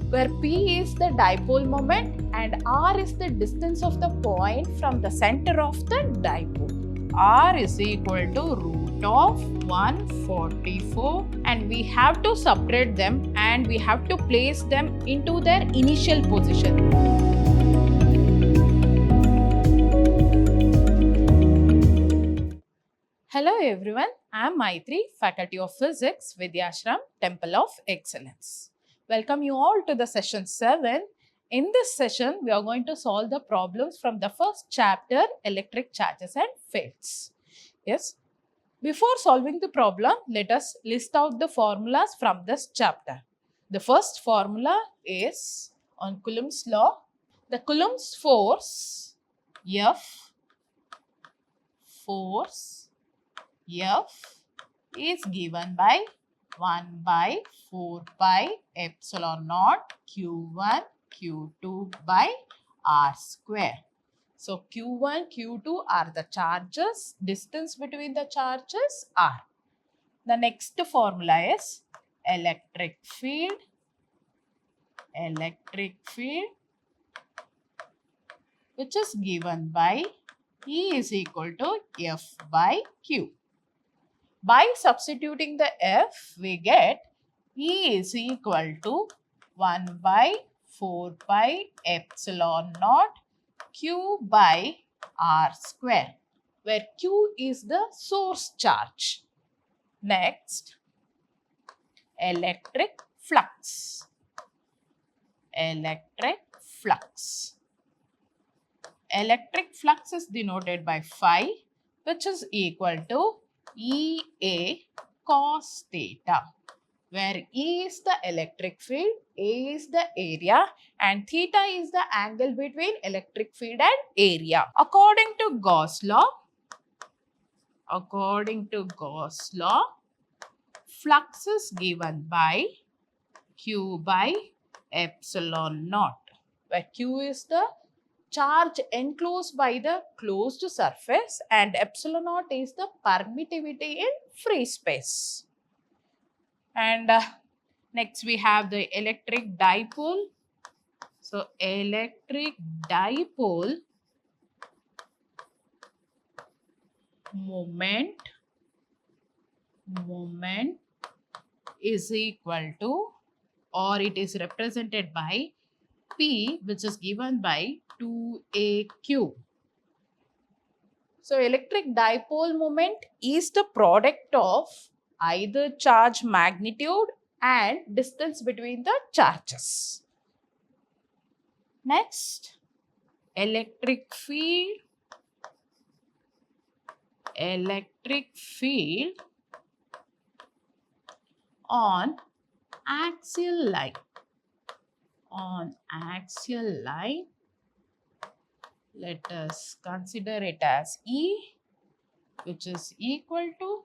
where P is the dipole moment and R is the distance of the point from the center of the dipole. R is equal to root of 144, and we have to separate them and we have to place them into their initial position. Hello everyone, I am Maitri, Faculty of Physics, Vidhyaashram, Temple of Excellence. Welcome you all to the session 7. In this session, we are going to solve the problems from the first chapter, Electric Charges and Fields. Yes. Before solving the problem, let us list out the formulas from this chapter. The first formula is on Coulomb's law. The Coulomb's force, F is given by 1 by 4 pi epsilon naught Q1 Q2 by R square. So Q1, Q2 are the charges, distance between the charges R. The next formula is electric field, which is given by E is equal to F by Q. By substituting the F, we get E is equal to 1 by 4 pi epsilon naught Q by R square, where Q is the source charge. Next, electric flux. Electric flux is denoted by phi, which is equal to EA cos theta, where E is the electric field, A is the area, and theta is the angle between electric field and area. According to Gauss law, flux is given by Q by epsilon naught, where Q is the charge enclosed by the closed surface and epsilon naught is the permittivity in free space. And next we have the electric dipole. So electric dipole moment is equal to, or it is represented by P, which is given by 2AQ. So electric dipole moment is the product of either charge magnitude and distance between the charges. Next, electric field on axial line. Let us consider it as E, which is equal to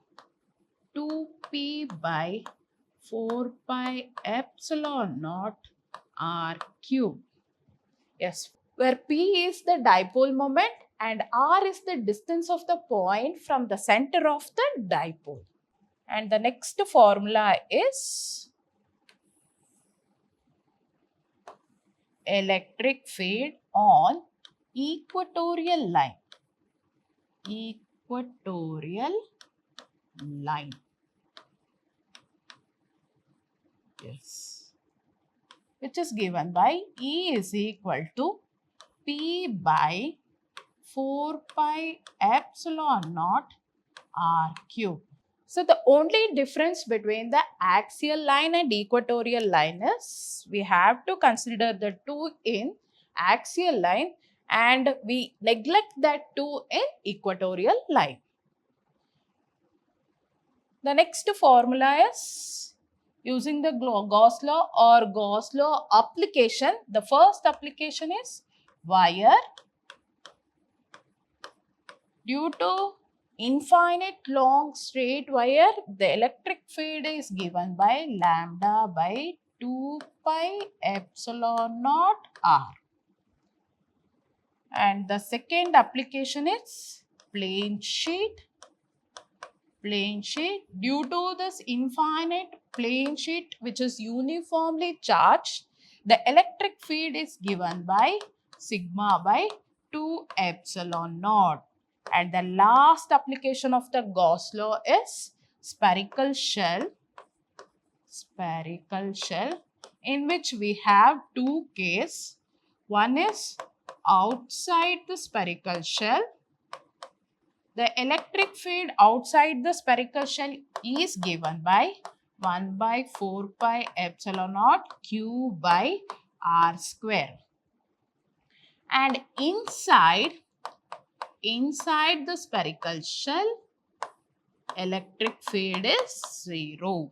2p by 4 pi epsilon naught R cube. Yes, where P is the dipole moment and R is the distance of the point from the center of the dipole. And the next formula is electric field on equatorial line. Yes. Which is given by E is equal to P by 4 pi epsilon naught R cube. So the only difference between the axial line and equatorial line is we have to consider the 2 in axial line and we neglect that 2 in equatorial line. The next formula is using the Gauss law or Gauss law application. The first application is wire. Due to infinite long straight wire, the electric field is given by lambda by 2 pi epsilon naught R. And the second application is plane sheet. Due to this infinite plane sheet which is uniformly charged, The electric field is given by sigma by 2 epsilon naught. And the last application of the Gauss law is spherical shell in which we have two cases. One is outside the spherical shell. The electric field outside the spherical shell is given by 1 by 4 pi epsilon naught q by r square. And inside the spherical shell, electric field is 0.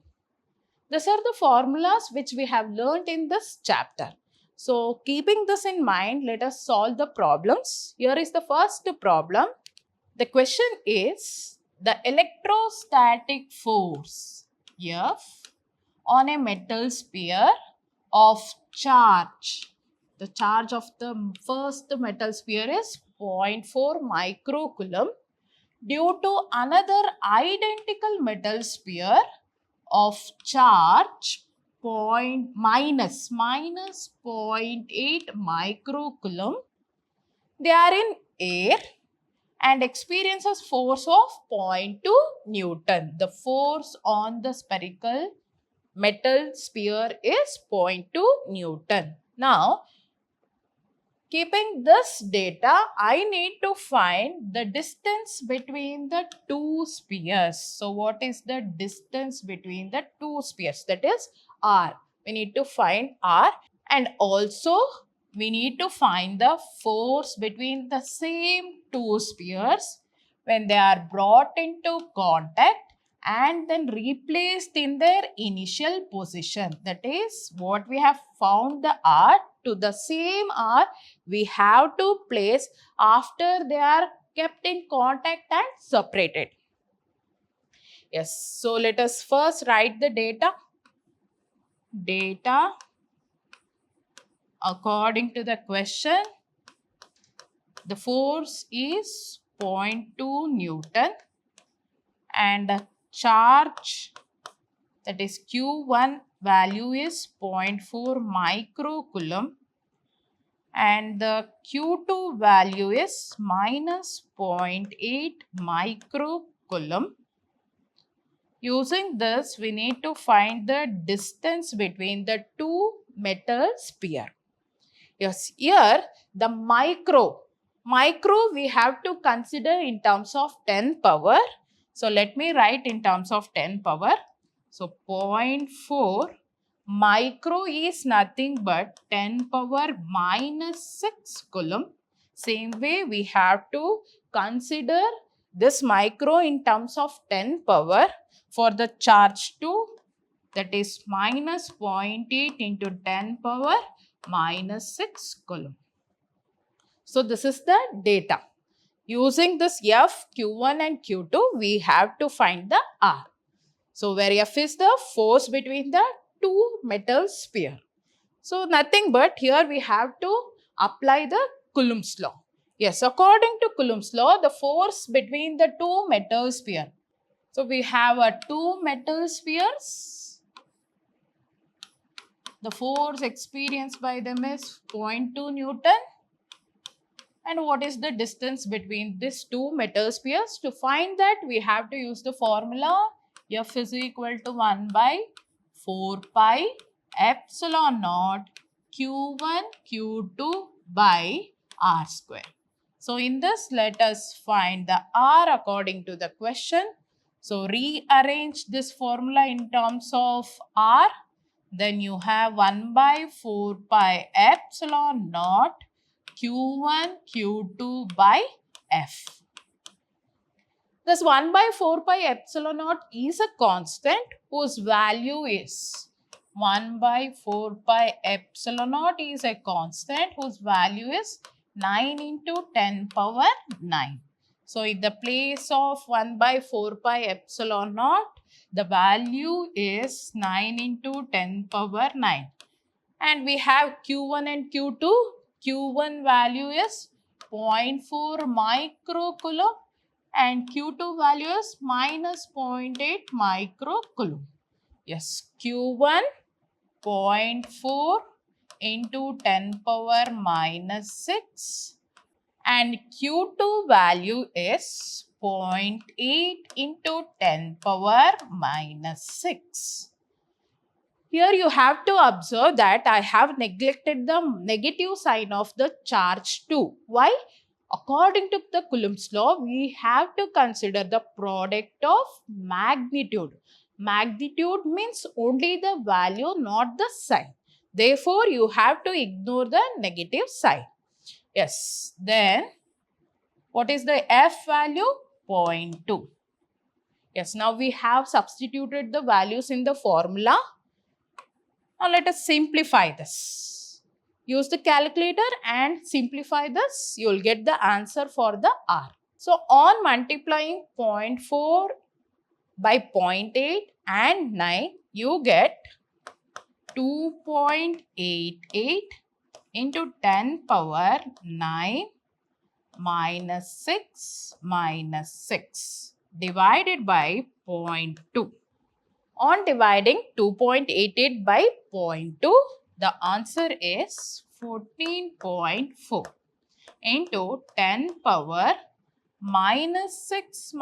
These are the formulas which we have learnt in this chapter. So, keeping this in mind, let us solve the problems. Here is the first problem. The question is, the electrostatic force F on a metal sphere of charge. The charge of the first metal sphere is 0.4 microcoulomb due to another identical metal sphere of charge minus 0.8 microcoulomb. They are in air and experiences force of 0.2 Newton. The force on the spherical metal sphere is 0.2 Newton. Now, keeping this data, I need to find the distance between the two spheres. So, what is the distance between the two spheres? That is R. We need to find R, and also we need to find the force between the same two spheres when they are brought into contact and then replaced in their initial position. That is what we have found the R. To the same R we have to place after they are kept in contact and separated. Yes, so let us first write the data. Data according to the question, the force is 0.2 Newton and the charge, that is Q1 value is 0.4 microcoulomb and the Q2 value is minus 0.8 microcoulomb. Using this, we need to find the distance between the two metal sphere. Yes, here the micro we have to consider in terms of 10 power. So, let me write in terms of 10 power. So, 0.4 micro is nothing but 10 power minus 6 coulomb. Same way, we have to consider this micro in terms of 10 power for the charge 2, that is minus 0.8 into 10 power minus 6 coulomb. So, this is the data. Using this F, Q1 and Q2, we have to find the R. So, where F is the force between the two metal sphere. So, nothing but here we have to apply the Coulomb's law. Yes, according to Coulomb's law, the force between the two metal sphere. So, we have two metal spheres. The force experienced by them is 0.2 Newton. And what is the distance between these two metal spheres? To find that, we have to use the formula F is equal to 1 by 4 pi epsilon naught Q1 Q2 by R square. So, in this, let us find the R according to the question. So, rearrange this formula in terms of R. Then you have 1 by 4 pi epsilon naught Q1 Q2 by F. This 1 by 4 pi epsilon naught is a constant whose value is 1 by 4 pi epsilon naught is a constant whose value is 9 into 10 power 9. So, in the place of 1 by 4 pi epsilon naught, the value is 9 into 10 power 9. And we have Q1 and Q2. Q1 value is 0.4 microcoulomb and Q2 value is minus 0.8 microcoulomb. Yes, Q1 0.4, into 10 power minus 6 and Q2 value is 0.8 into 10 power minus 6. Here you have to observe that I have neglected the negative sign of the charge 2. Why? According to the Coulomb's law, we have to consider the product of magnitude. Magnitude means only the value, not the sign. Therefore, you have to ignore the negative sign. Yes. Then, what is the F value? 0.2. Yes. Now, we have substituted the values in the formula. Now, let us simplify this. Use the calculator and simplify this. You will get the answer for the R. So, on multiplying 0.4 by 0.8 and 9, you get 2.88 into 10 power 9 minus 6 divided by 0.2. On dividing 2.88 by 0.2, the answer is 14.4 into 10 power minus 6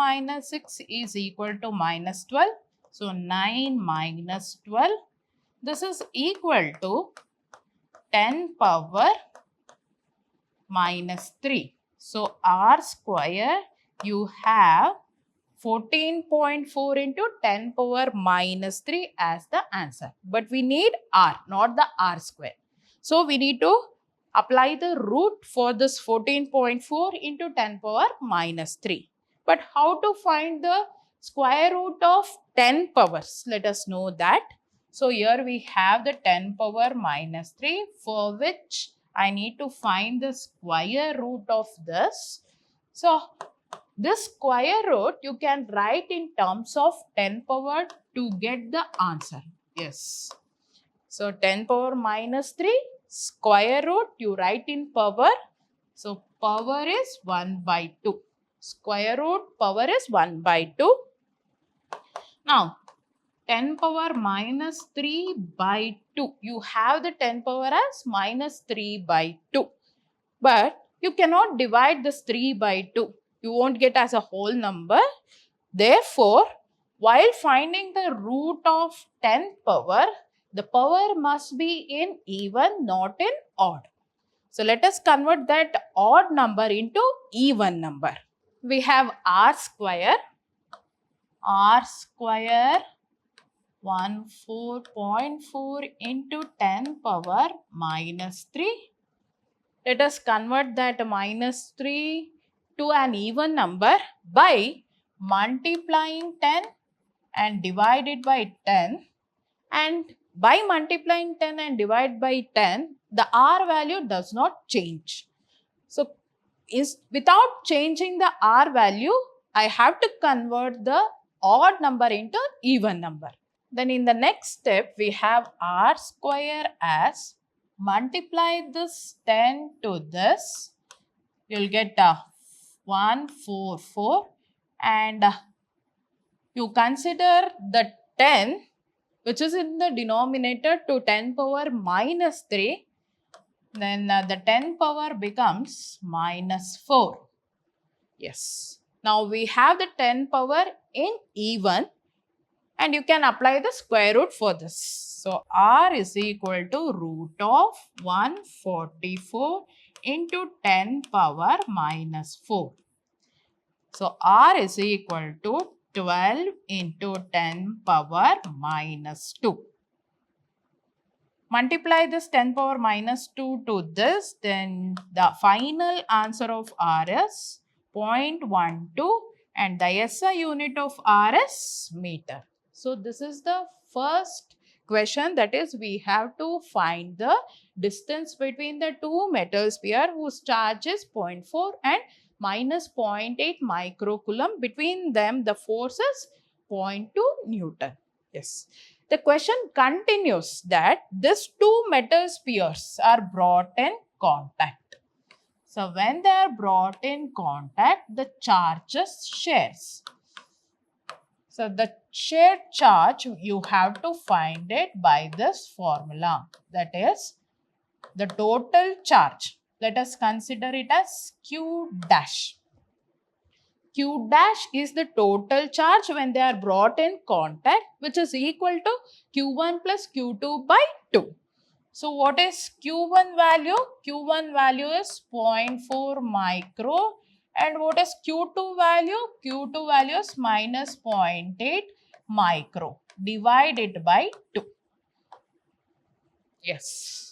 is equal to minus 12. So, 9 minus 12. This is equal to 10 power minus 3. So, R square, you have 14.4 into 10 power minus 3 as the answer. But we need R, not the R square. So, we need to apply the root for this 14.4 into 10 power minus 3. But how to find the square root of 10 powers? Let us know that. So, here we have the 10 power minus 3, for which I need to find the square root of this. So, this square root you can write in terms of 10 power to get the answer. Yes. So, 10 power minus 3, square root you write in power. So, power is 1 by 2. Square root power is 1 by 2. Now, 10 power minus 3 by 2. You have the 10 power as minus 3 by 2. But you cannot divide this 3 by 2. You won't get as a whole number. Therefore, while finding the root of 10 power, the power must be in even, not in odd. So, let us convert that odd number into even number. We have R square 14.4 into 10 power minus 3. Let us convert that minus 3 to an even number by multiplying 10 and divided by 10. And by multiplying 10 and divide by 10, the R value does not change. So, without changing the R value, I have to convert the odd number into even number. Then in the next step, we have R square as multiply this 10 to this. You will get 144 and you consider the 10 which is in the denominator to 10 power minus 3. Then the 10 power becomes minus 4. Yes. Now we have the 10 power in even. And you can apply the square root for this. So, R is equal to root of 144 into 10 power minus 4. So, R is equal to 12 into 10 power minus 2. Multiply this 10 power minus 2 to this, then the final answer of R is 0.12 and the SI unit of R is meter. So, this is the first question, that is we have to find the distance between the two metal sphere whose charge is 0.4 and minus 0.8 microcoulomb. Between them the force is 0.2 Newton. Yes. The question continues that these two metal spheres are brought in contact. So, when they are brought in contact, the charges shares. So, the shared charge you have to find it by this formula, that is the total charge. Let us consider it as Q dash. Q dash is the total charge when they are brought in contact, which is equal to Q1 plus Q2 by 2. So what is Q1 value? Q1 value is 0.4 micro. And what is Q2 value? Q2 value is minus 0.8 micro divided by 2. Yes.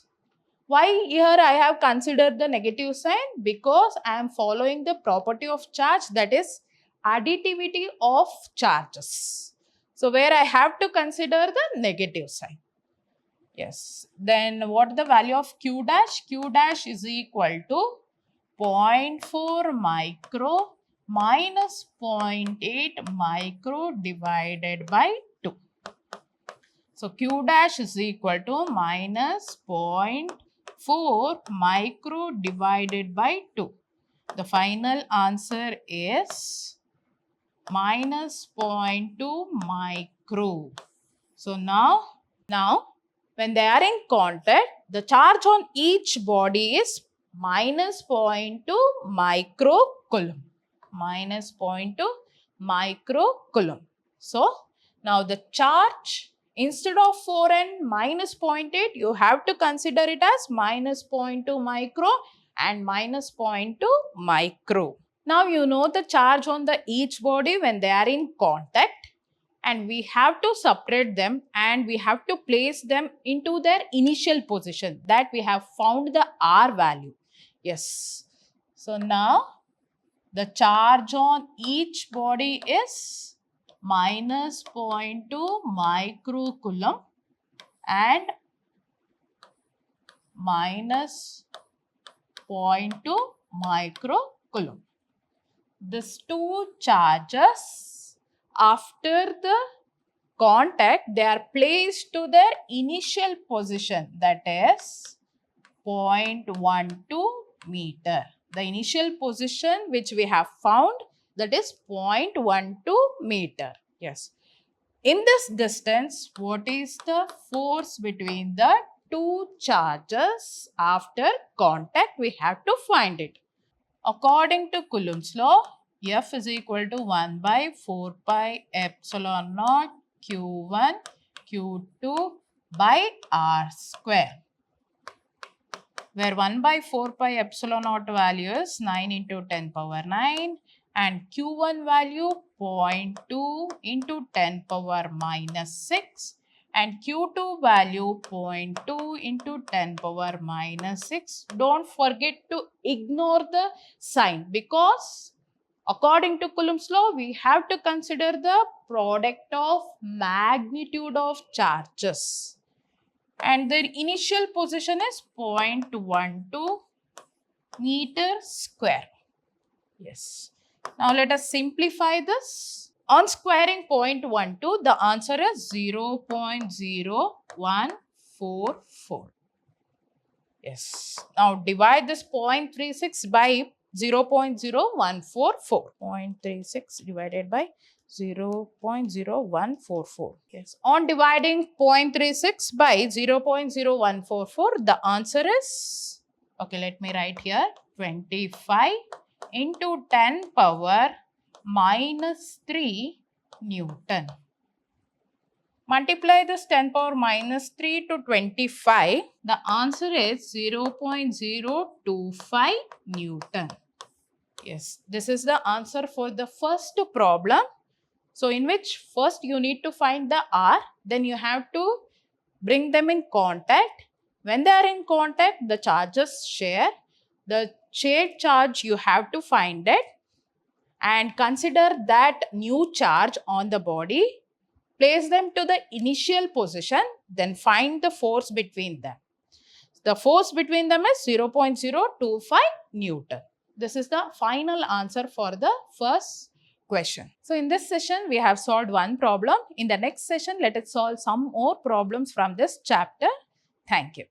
Why here I have considered the negative sign? Because I am following the property of charge, that is additivity of charges. So where I have to consider the negative sign. Yes. Then what the value of Q dash? Q dash is equal to 0.4 micro minus 0.8 micro divided by 2. So Q dash is equal to minus 0.4 micro divided by 2. The final answer is minus 0.2 micro. So now when they are in contact, the charge on each body is minus 0.2 microcoulomb. Minus 0.2 microcoulomb. So now the charge, instead of 4 and minus 0.8, you have to consider it as minus 0.2 micro and minus 0.2 micro. Now you know the charge on the each body when they are in contact, and we have to separate them and we have to place them into their initial position, that we have found the R value. Yes. So now the charge on each body is minus 0.2 microcoulomb and minus 0.2 microcoulomb. These two charges, after the contact, they are placed to their initial position, that is 0.12 meter. The initial position which we have found, that is 0.12 meter. Yes. In this distance, what is the force between the two charges after contact? We have to find it. According to Coulomb's law, F is equal to 1 by 4 pi epsilon naught Q1 Q2 by R square, where 1 by 4 pi epsilon naught value is 9 into 10 power 9 and Q1 value 0.2 into 10 power minus 6 and Q2 value 0.2 into 10 power minus 6. Don't forget to ignore the sign, because according to Coulomb's law, we have to consider the product of magnitude of charges. And their initial position is 0.12 meter square. Yes. Now let us simplify this. On squaring 0.12, the answer is 0.0144. Yes. Now divide this 0.36 by 0.0144. 0.36 divided by 0.0144. Yes. On dividing 0.36 by 0.0144, the answer is, okay, let me write here, 25 into 10 power minus 3 Newton. Multiply this 10 power minus 3 to 25. The answer is 0.025 Newton. Yes, this is the answer for the first problem. So in which first you need to find the R, then you have to bring them in contact. When they are in contact, the charges share. The shared charge you have to find it and consider that new charge on the body. Place them to the initial position, then find the force between them. The force between them is 0.025 Newton. This is the final answer for the first question. So in this session, we have solved one problem. In the next session, let us solve some more problems from this chapter. Thank you.